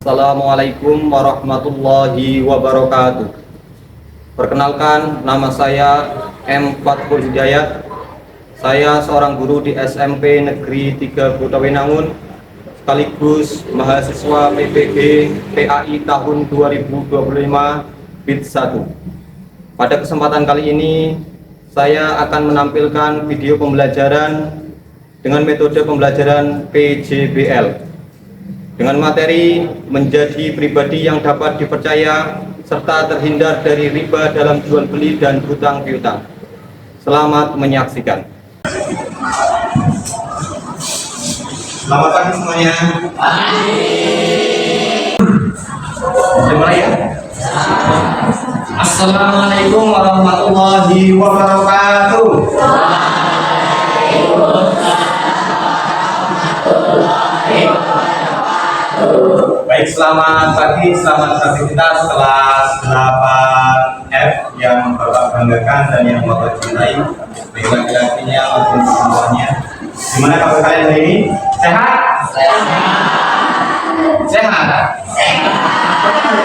Assalamualaikum warahmatullahi wabarakatuh. Perkenalkan, nama saya M. Fathul Hidayat. Saya seorang guru di SMP Negeri 3 Kutawinangun, sekaligus mahasiswa PPG PAI tahun 2025 BIT 1. Pada kesempatan kali ini, saya akan menampilkan video pembelajaran dengan metode pembelajaran PJBL. Dengan materi menjadi pribadi yang dapat dipercaya serta terhindar dari riba dalam jual beli dan hutang piutang. Selamat menyaksikan. Selamat pagi semuanya. Mulai ya. Assalamualaikum warahmatullahi wabarakatuh. Baik, selamat pagi, selamat beraktivitas kelas 8F yang Bapak banggakan dan yang Bapak cintai, baik laki-lakinya maupun semuanya. Gimana kabar kalian hari ini? Sehat? Sehat?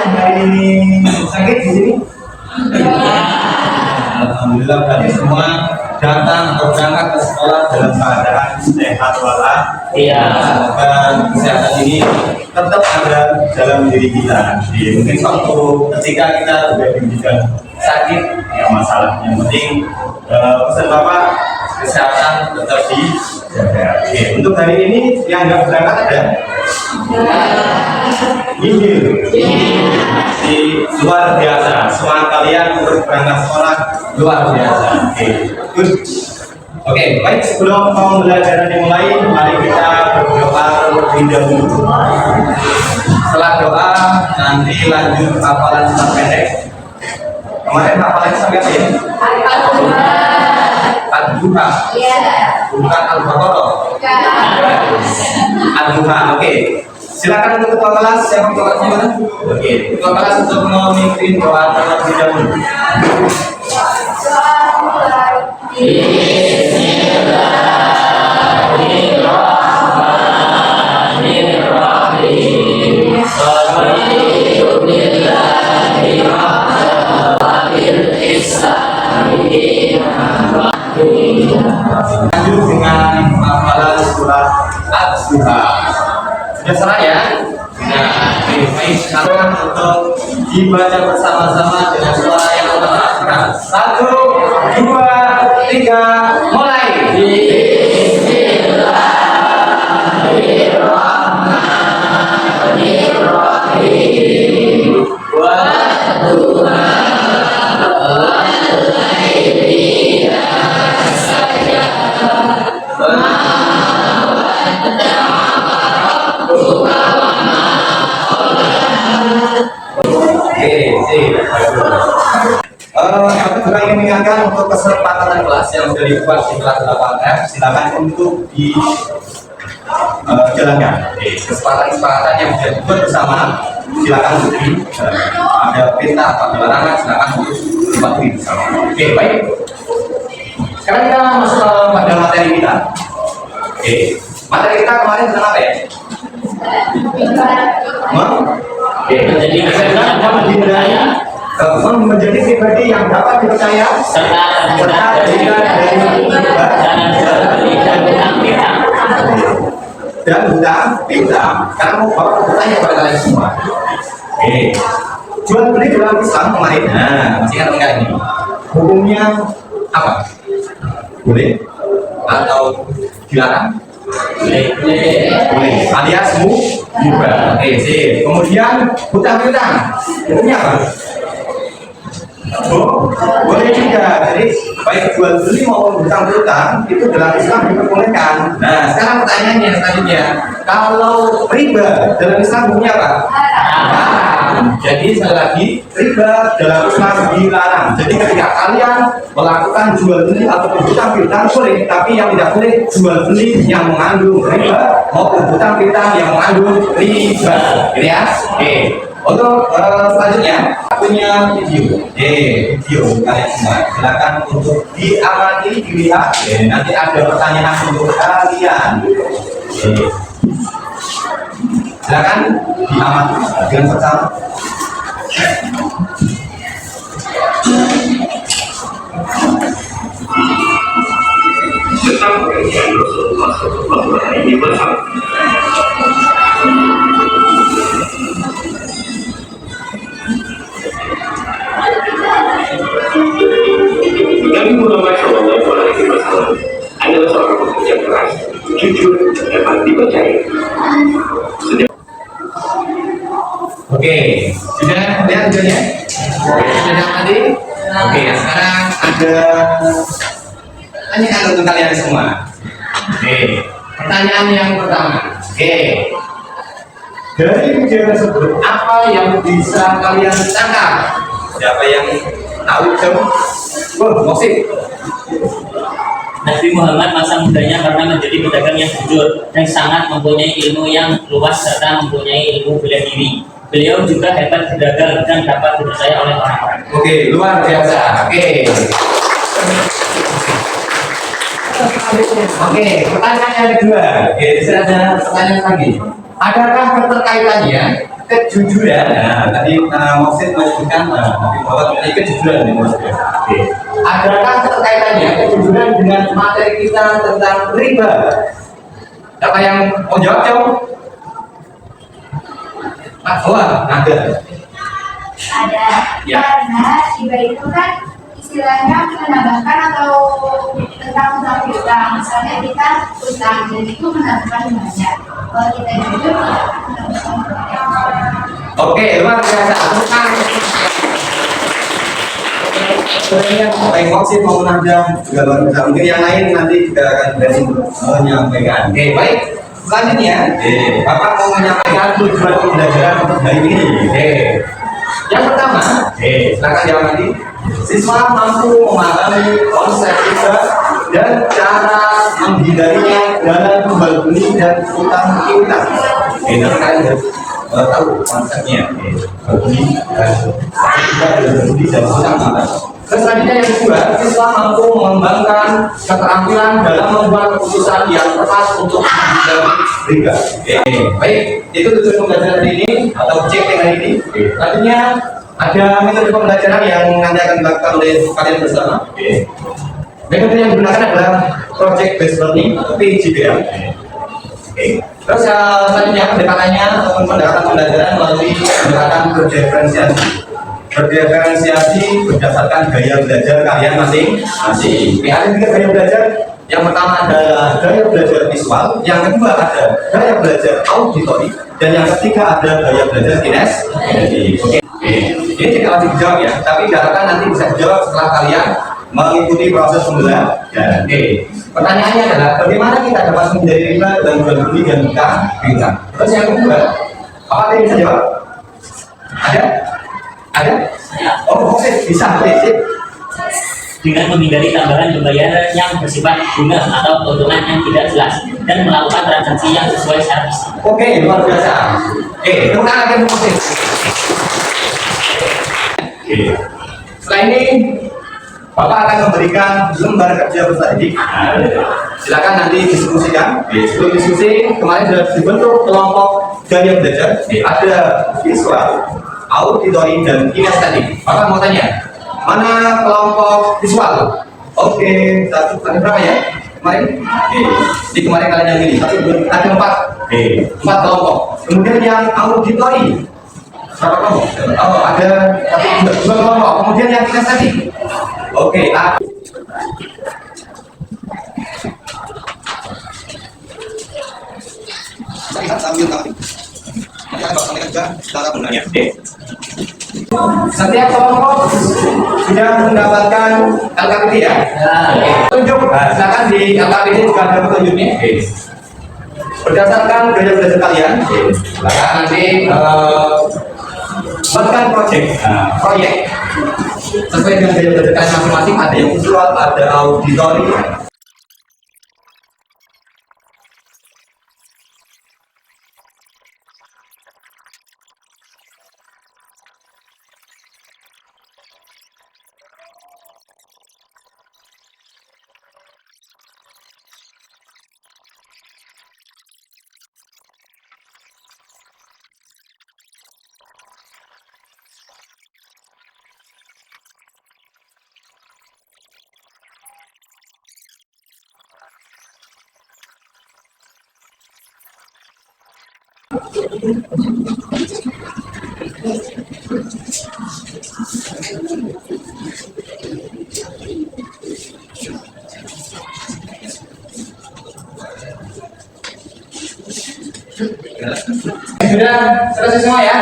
Hari ini sakit di sini? Alhamdulillah, berarti semua datang atau berangkat ke sekolah dalam keadaan sehat walafiat. Semoga kesehatan ini tetap ada dalam diri kita. Mungkin suatu ketika kita sudah dibilang sakit, ya masalah. Yang penting pesan Bapak, kesehatan tetap dijaga. Oke, untuk hari ini yang nggak berangkat ada? Ini luar biasa. Semangat kalian untuk berangkat sekolah luar biasa. Oke, baik, sebelum pembelajaran dimulai, mari kita berdoa terlebih dahulu. Setelah doa, nanti lanjut hafalan surat pendek. Kemarin hafalannya sampai apa ya? Al-Duha. Bukan Al-Baqarah. Al-Duha. Oke. Silakan untuk ketua kelas, siapa ketua kelasnya mana? Oke, ketua kelas untuk memimpin doa terlebih dahulu. Lanjut dengan hafalan surat Ad-Duha. Sudah salah ya? Nah, baik, sekarang untuk dibaca bersama-sama dengan suara yang keras. 1, 2, 3, mulai. Bismillahirrahmanirrahim. Aku juga ingin mengingatkan untuk kesepakatan kelas yang sudah dibuat di kelas 8F, silakan untuk dijalankan. Kesepakatan yang sudah dibuat bersama, silakan untuk ada perintah atau larangan, silakan untuk dipatuhi bersama. Oke, baik. Sekarang kita masuk pada materi kita. Materi kita kemarin tentang apa ya? Menjadi pribadi yang dapat dipercaya serta terhindar dari dan hutang piutang. Karena mau Bapak bertanya pada kalian semua. Jual beli dalam Islam kemarin, masih ingat enggak ini? Hukumnya apa? Boleh atau dilarang? Boleh. Alias mubah. Sip. Kemudian hutang piutang, hukumnya apa? Boleh juga. Jadi baik jual beli maupun hutang piutang itu dalam Islam diperbolehkan. Nah, sekarang pertanyaannya selanjutnya, kalau riba dalam Islam hukumnya apa? Jadi sekali lagi, riba dalam Islam dilarang. Jadi ketika kalian melakukan jual beli atau hutang piutang boleh, tapi yang tidak boleh jual beli yang mengandung riba maupun hutang piutang yang mengandung riba. Gitu ya? Untuk selanjutnya punya video, video kalian semua silakan untuk diamati, dilihat. Nanti ada pertanyaan untuk kalian. Silakan diamati dengan pertama. Nabi Muhammad SAW adalah seorang pekerja keras, jujur, dapat dipercaya. Oke, sudah lihat videonya? Sudah mati? Oke, sekarang ada pertanyaan untuk kalian semua. Oke, pertanyaan yang pertama. Oke, dari video tersebut apa yang bisa kalian tangkap? Siapa yang tahu jawab? Maksud Nabi Muhammad masa mudanya pernah menjadi pedagang yang jujur dan sangat mempunyai ilmu yang luas serta mempunyai ilmu bela diri. Beliau juga hebat berdagang dan dapat dipercaya oleh orang-orang. Oke, luar biasa. Oke, pertanyaan yang kedua. Oke, di sini ada pertanyaan lagi. Adakah keterkaitannya kejujuran? Nah, tadi Maksud menyebutkan Nabi Muhammad memiliki kejujuran ini maksudnya. Oke. Adakah keterkaitannya kejujuran dengan materi kita tentang riba? Siapa yang mau jawab? Ada. Ada, Ya. karena riba itu kan istilahnya menambahkan atau tentang utang. Misalnya kita utang, jadi itu menambahkan banyak. Kalau kita jujur, menambahkan banyak. Oke, luar biasa. Sebenarnya baik Maksud mau menajam juga luar biasa. Mungkin yang lain nanti juga akan berani menyampaikan. Oke, baik. Selanjutnya, Bapak mau menyampaikan tujuan pembelajaran untuk hari ini. Yang pertama, silakan diamati. Siswa mampu memahami konsep riba dan cara menghindarinya dalam jual beli dan utang piutang. Nanti kalian harus tahu konsepnya. Jual beli dan utang piutang. Selanjutnya yang kedua, siswa mampu mengembangkan keterampilan dalam membuat keputusan yang tepat untuk menghindari riba. Baik, itu tujuan pembelajaran hari ini atau objek hari ini. Selanjutnya ada metode pembelajaran yang nanti akan dilakukan oleh kalian bersama. Metode yang digunakan adalah project based learning atau PJBL. Terus selanjutnya pendekatannya ataupun pendekatan pembelajaran melalui pendekatan berdiferensiasi berdasarkan gaya belajar kalian masing-masing. Ada tiga gaya belajar. Yang pertama adalah gaya belajar visual, yang kedua ada gaya belajar auditory, dan yang ketiga ada gaya belajar kinestetik. Oke. Ini tidak wajib dijawab ya, tapi diharapkan nanti bisa dijawab setelah kalian mengikuti proses pembelajaran. Pertanyaannya adalah bagaimana kita dapat menghindari riba dalam jual beli dan utang piutang. Terus yang kedua, apa yang bisa jawab? Ada? Oh, oke, bisa. Dengan menghindari tambahan pembayaran yang bersifat bunga atau keuntungan yang tidak jelas dan melakukan transaksi yang sesuai syarat. Oke, luar biasa. Tepuk tangan yang Maksud. Setelah ini Bapak akan memberikan lembar kerja peserta didik. Silakan nanti diskusikan. Sebelum diskusi, kemarin sudah dibentuk kelompok gaya belajar. Ada visual, auditory, dan kinestetik. Bapak mau tanya, mana kelompok visual? Oke, satu, ada berapa ya? Kemarin? Di kemarin kalian yang ini, ada 4 kelompok. Kemudian yang auditory, berapa kelompok? Oh, ada 2 kelompok. Kemudian yang kinestetik. Oke, lihat sambil kami. Nanti akan sampaikan juga cara penggunaannya. Setiap kelompok sudah mendapatkan LKPD ya. Tunjuk, silakan di LKPD juga ada petunjuknya. Berdasarkan gaya belajar kalian, silakan nanti buatkan proyek sesuai dengan gaya belajar kalian masing-masing. Ada yang visual, ada auditory. Sudah selesai semua ya?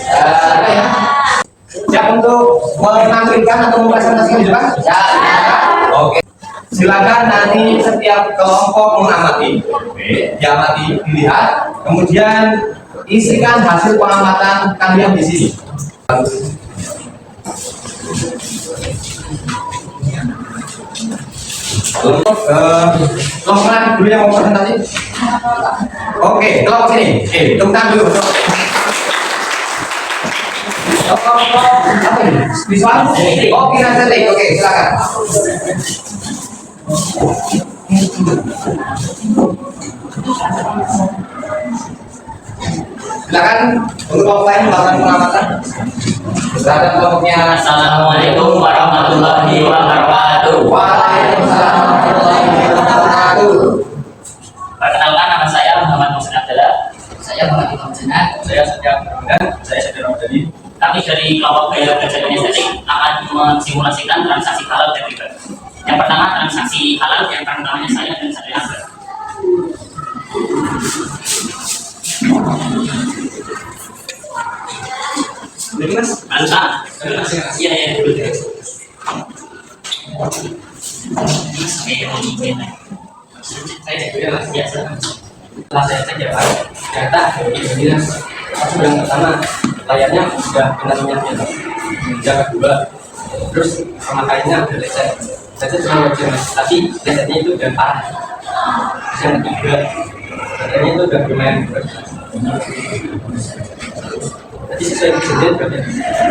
Ya. Siap untuk menampilkan atau mempresentasikan di depan? Ya. Oke. Silakan nanti setiap kelompok mengamati. Diamati, dilihat, kemudian isikan hasil pengamatan kalian di sini. Kelompok mana dulu yang mau presentasi? Oke, kelompok sini. Oke, tepuk tangan dulu. Kelompok apa ini? Visual? Oke, nanti. Oke, silakan. Silakan untuk kelompok lain melakukan pengamatan terhadap kelompoknya. Assalamualaikum warahmatullahi wabarakatuh. Waalaikumsalam warahmatullahi wabarakatuh. Perkenalkan, nama saya Muhammad Muhammad Abdallah. Saya Muhammad Imam Jenat. Saya Setia Ramadan. Saya Setia Ramadan. Kami dari kelompok gaya kerja dan estetik akan mensimulasikan transaksi halal dan riba. Yang pertama transaksi halal, yang pertamanya saya dan saya Akbar. Jadi mas, Mantap. Iya ya. Saya cek dulu ya mas. Biasa. Setelah saya cek ya pak, ternyata ini mas, yang pertama layarnya sudah kena minyaknya, yang kedua terus pemakaiannya udah lecet, cuma wajar mas, tapi lecetnya itu udah parah. Terus yang ketiga baterainya itu udah lumayan berat. Jadi sesuai kesedian berapa?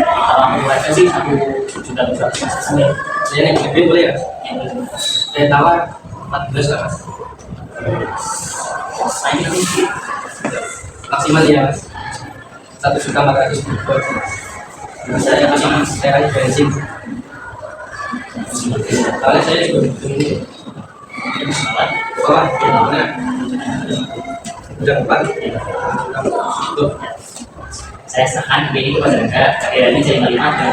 Kalau mereka sih 1.200.000 sampai. Saya naik lebih boleh ya? Saya tawar 14 lah mas. Maksimal ya mas. 1.400.000. Saya masih saya kasih bensin. Soalnya saya juga ini. Bawah, nah, udah depan. Tuh. Saya serahkan begini kepada negara, akhirnya jadi 5 dan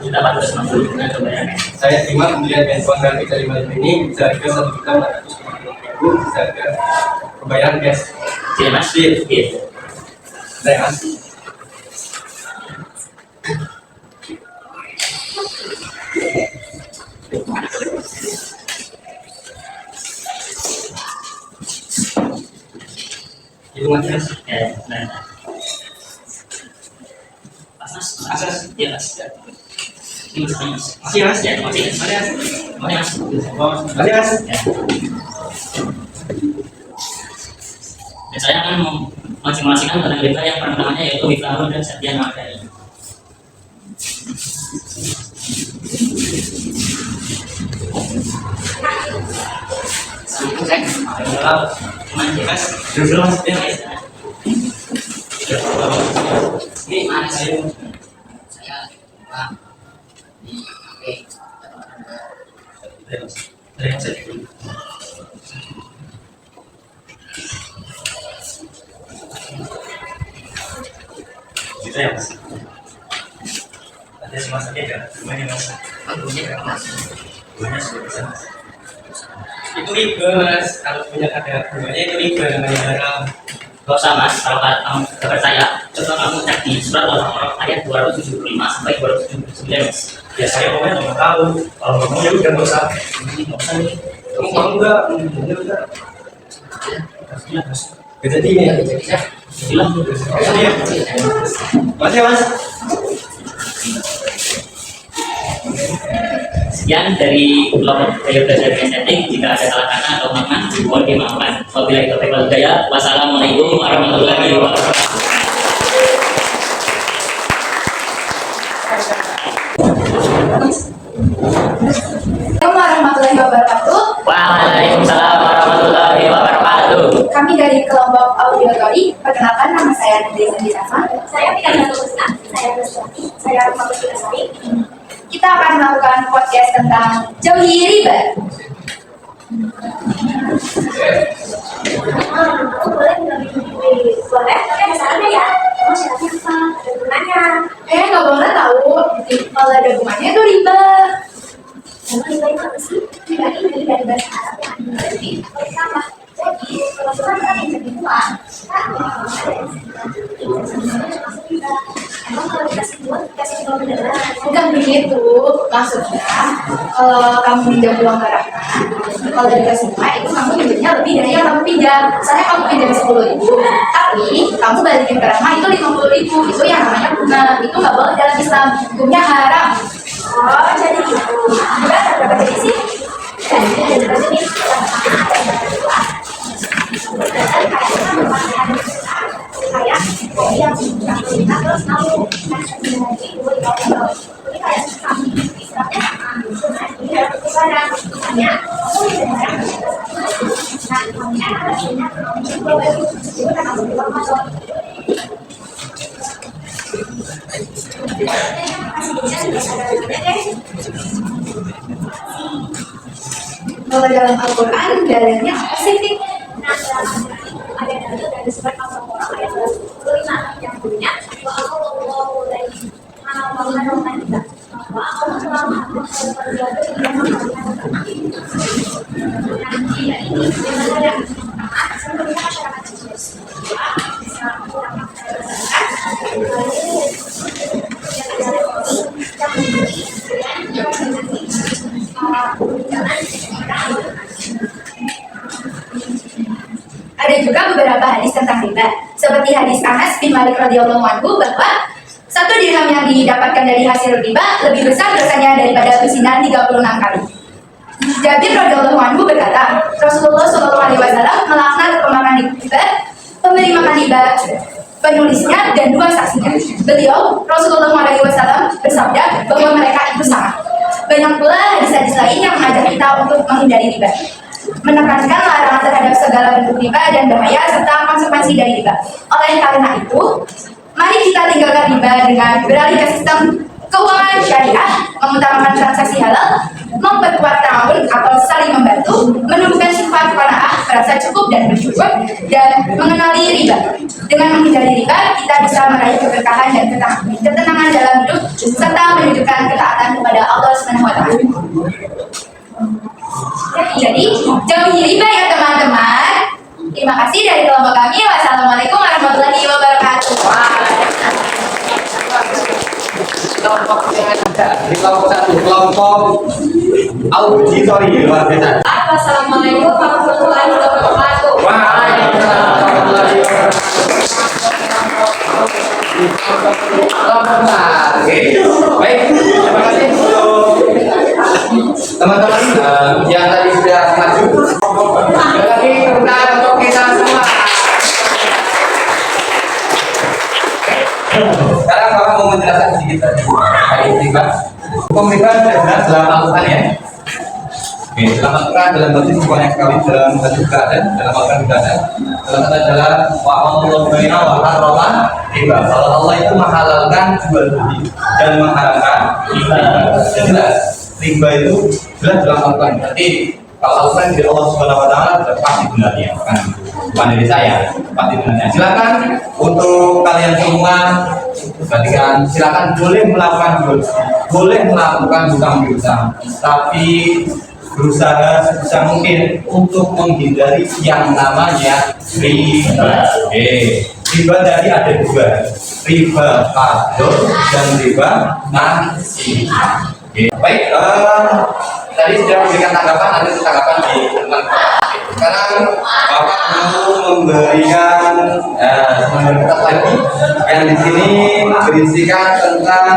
juga 1.450 dengan kebayarannya. Saya terima pembelian handphone grafik dari Malaysia ini bisa harga 1.450.000, bisa harga pembayaran cash. Jadi mas, iya. Saya mas. Itu mas. Ya, nah. Mas, Akses. iya mas. Ini mas. Masih mas. Ya, masih mas. Masih mas. Masih mas. Ya. Dan saya akan mensimulasikan barang riba yang pertamanya yaitu Wiflarun dan Setia Ramadan. Mas, dulu mas, Ini mana saya? Saya Pak. Oke. dari saya dulu. Gitu ya mas. Ada semua saja ya, gimana mas? Bangkunya berapa mas? Bunganya sudah bisa mas. Itu riba mas. Kalau punya ada bunganya itu riba namanya haram. Gak usah mas, kalau kamu gak percaya, coba kamu cek di surat Al-Baqarah ayat 275 sampai 279 mas. Ya saya pokoknya nggak tahu. Kalau nggak mau ya udah nggak usah. Nggak usah nih. Kamu mau enggak? Ya udah. Jadi ini ya, jadi saya. Bilang. Masih mas. Sekian dari kelompok gaya belajar estetik. Jika ada salah kata atau makna, mohon dimaafkan. Wabillahi taufiq wal hidayah. Wassalamualaikum warahmatullahi wabarakatuh. Assalamualaikum warahmatullahi wabarakatuh. Waalaikumsalam warahmatullahi wabarakatuh. Kami dari kelompok auditori. Perkenalkan, nama saya Nadine Sandisama. Saya Tika Nasuka, saya Nasuki, saya Fakultas Sari. Kita akan melakukan podcast tentang jauhi riba. Boleh? Boleh? syaratnya ya. Oh, syaratnya apa? Ada gunanya. Nggak boleh tahu. Kalau ada hubungannya itu riba. Emang riba itu apa sih? Riba ini dari bahasa Arab yang berarti pertama. Jadi, kalau kita kan yang jadi uang, kita emang kalau dikasih uang beneran. Bukan begitu. Maksudnya, kalau kamu pinjam uang ke Rahma, kalau dikasih bunga itu kamu pinjamnya lebih dari yang kamu pinjam. Misalnya kamu pinjam 10.000, tapi kamu balikin ke Rahma itu 50.000. Itu yang namanya bunga. Itu nggak boleh dalam Islam. Hukumnya haram. Oh, jadi gitu. Juga ada berapa jenis sih? Jadi ada berapa jenis? Kayak yang kita terus mau ini kayak kami istilahnya Kalau dalam Al-Quran dalilnya apa sih? ada dari surat Al-Baqarah ayat 25 yang bunyinya wa Allahu alaihi Ada juga beberapa hadis tentang riba, seperti hadis Anas bin Malik radhiyallahu anhu bahwa satu dirham yang didapatkan dari hasil riba lebih besar dosanya daripada bersinar 36 kali. Jabir radhiyallahu anhu berkata, Rasulullah SAW melaknat pemakan riba, pemberi makan riba, penulisnya dan dua saksinya. Beliau Rasulullah SAW bersabda bahwa mereka itu sama. Banyak pula hadis-hadis lain yang mengajak kita untuk menghindari riba, menekankan larangan terhadap segala bentuk riba dan bahaya serta konsekuensi dari riba. Oleh karena itu, mari kita tinggalkan riba dengan beralih ke sistem keuangan syariah, mengutamakan transaksi halal, memperkuat ta'awun atau saling membantu, menumbuhkan sifat qanaah, merasa cukup dan bersyukur, dan mengenali riba. Dengan menghindari riba, kita bisa meraih keberkahan dan ketenangan dalam hidup serta menunjukkan ketaatan kepada Allah SWT. Jadi, jauhi riba ya teman-teman. Terima kasih dari kelompok kami. Wassalamualaikum warahmatullahi wabarakatuh. Kelompok yang ada di kelompok satu, kelompok auditori luar biasa. Wassalamualaikum warahmatullahi wabarakatuh. Waalaikumsalam warahmatullahi wabarakatuh. Oke, baik, terima kasih teman-teman yang tadi sudah maju. Lagi tentang untuk kita semua. Sekarang Bapak mau menjelaskan sedikit tadi riba. Hukum riba adalah dalam Al-Quran ya. Oke, dalam Al-Quran dalam bentuk banyak sekali dalam bentuk keadaan, dalam Al-Quran keadaan. Dalam kata adalah wa'allahu baina wa harrama riba. Kalau Allah itu menghalalkan jual beli dan mengharamkan riba. Jelas riba itu jelas dalam Al-Quran. Berarti kalau Al-Quran dari Allah Subhanahu Wa Taala pasti benarnya, bukan dari saya, pasti benarnya. Silakan untuk kalian semua, silakan boleh melakukan jual, boleh melakukan hutang piutang, tapi berusaha sebisa mungkin untuk menghindari yang namanya riba. Riba tadi ada dua, riba fadl dan riba nasi'ah. Baik, tadi sudah memberikan tanggapan, nanti tanggapan di teman. Sekarang Bapak mau memberikan kertas lagi yang di sini berisikan tentang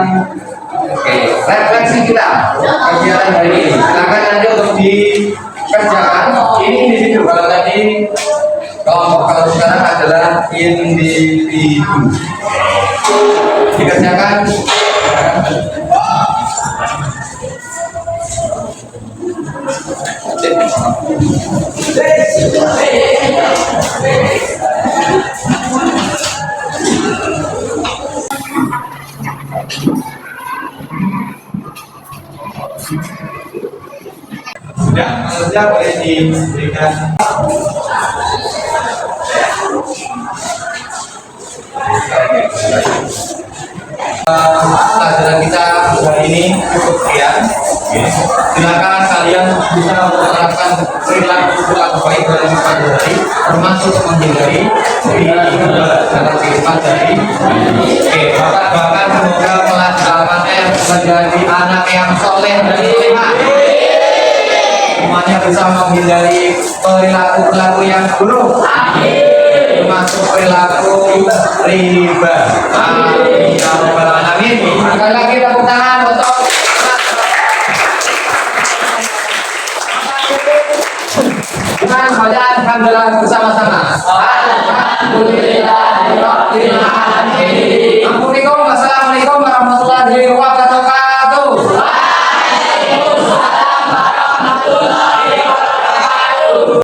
refleksi kita kegiatan hari ini. Silakan nanti untuk dikerjakan. Ini di situ kalau tadi kelompok, kalau sekarang adalah individu. Dikerjakan. Sudah, sudah boleh diberikan. Pelajaran kita hari ini cukup sekian. Silakan kalian bisa menerapkan perilaku baik dalam sehari-hari, termasuk menghindari dalam kehidupan dari. Oke, Bapak semoga kelas 8 menjadi anak yang soleh dan soleha. Semuanya bisa menghindari perilaku yang buruk, termasuk perilaku riba. Amin ya rabbal alamin. Sekali lagi tepuk tangan untuk bacaan alhamdulillah bersama-sama. Alhamdulillah.